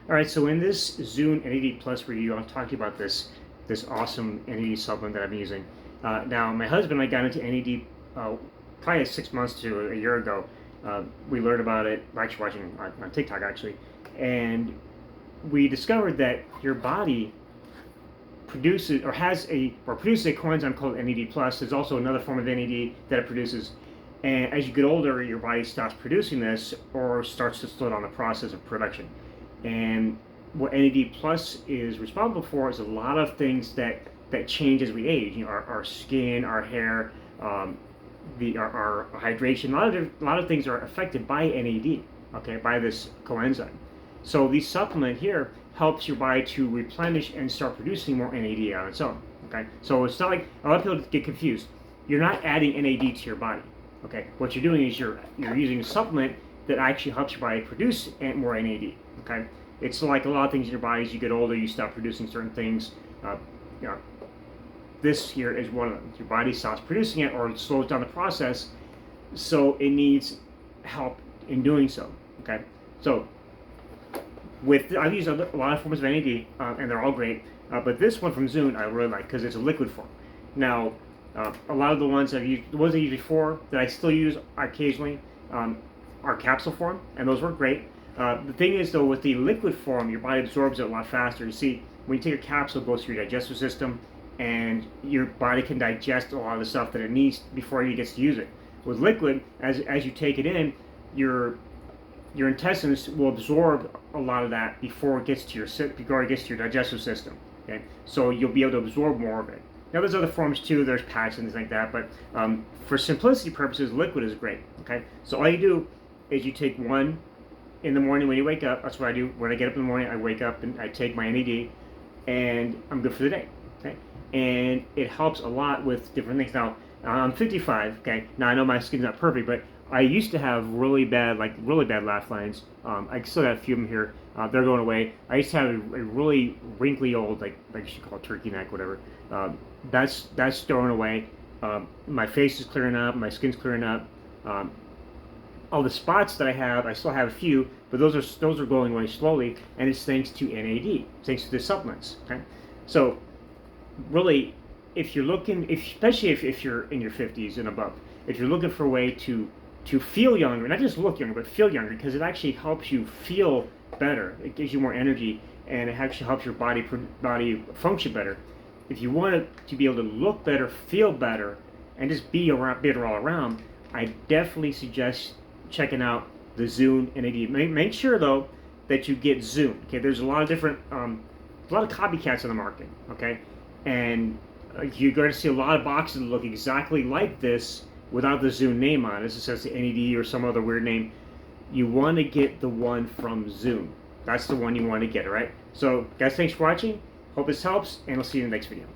All right, so in this Zooone NAD Plus review, I'll talk to you about this awesome NAD supplement that I'm using. Now, my husband and I got into NAD probably 6 months to a year ago. We learned about it, actually watching on TikTok actually, and we discovered that your body produces a coenzyme called NAD plus. There's also another form of NAD that it produces, and as you get older, your body stops producing this or starts to slow down the process of production. And what NAD plus is responsible for is a lot of things that change as we age. You know, our skin, our hair, our hydration. A lot of things are affected by NAD. Okay, by this coenzyme. So the supplement here helps your body to replenish and start producing more NAD on its own. Okay, so it's not like a lot of people get confused. You're not adding NAD to your body. Okay, what you're doing is you're using a supplement that actually helps your body produce more NAD. Okay, it's like a lot of things in your body. As you get older, you stop producing certain things. You know, this here is one of them. Your body stops producing it or it slows down the process, so it needs help in doing so. Okay, so I've used a lot of forms of NAD, and they're all great. But this one from Zooone I really like because it's a liquid form. Now, a lot of the ones I've used, the ones I used before that I still use occasionally, are capsule form, and those work great. The thing is, though, with the liquid form, your body absorbs it a lot faster. You see, when you take a capsule, it goes through your digestive system, and your body can digest a lot of the stuff that it needs before it gets to use it. With liquid, as you take it in, your intestines will absorb a lot of that before it gets to your digestive system. Okay, so you'll be able to absorb more of it. Now there's other forms too. There's patches and things like that, but for simplicity purposes, liquid is great. Okay, so all you do is you take one in the morning when you wake up. That's what I do. When I get up in the morning, I wake up and I take my NAD, and I'm good for the day. Okay, and it helps a lot with different things. Now I'm 55. Okay, now I know my skin's not perfect, but I used to have really bad laugh lines. I still got a few of them here. They're going away. I used to have a really wrinkly old, like you should call it turkey neck, whatever. That's thrown away. My face is clearing up. My skin's clearing up. All the spots that I still have a few, but those are going away slowly, and it's thanks to NAD, thanks to the supplements. Okay, so really, if you're looking, especially if you're in your 50s and above, if you're looking for a way to feel younger, not just look younger, but feel younger, because it actually helps you feel better. It gives you more energy, and it actually helps your body function better. If you want to be able to look better, feel better, and just be better all around, I definitely suggest checking out the Zooone NAD. Make sure though that you get Zooone. Okay, there's a lot of different, a lot of copycats on the market. Okay, and you're going to see a lot of boxes that look exactly like this without the Zooone name on it. It says the NAD or some other weird name. You want to get the one from Zooone. That's the one you want to get, all right? So, guys, thanks for watching. Hope this helps, and I'll see you in the next video.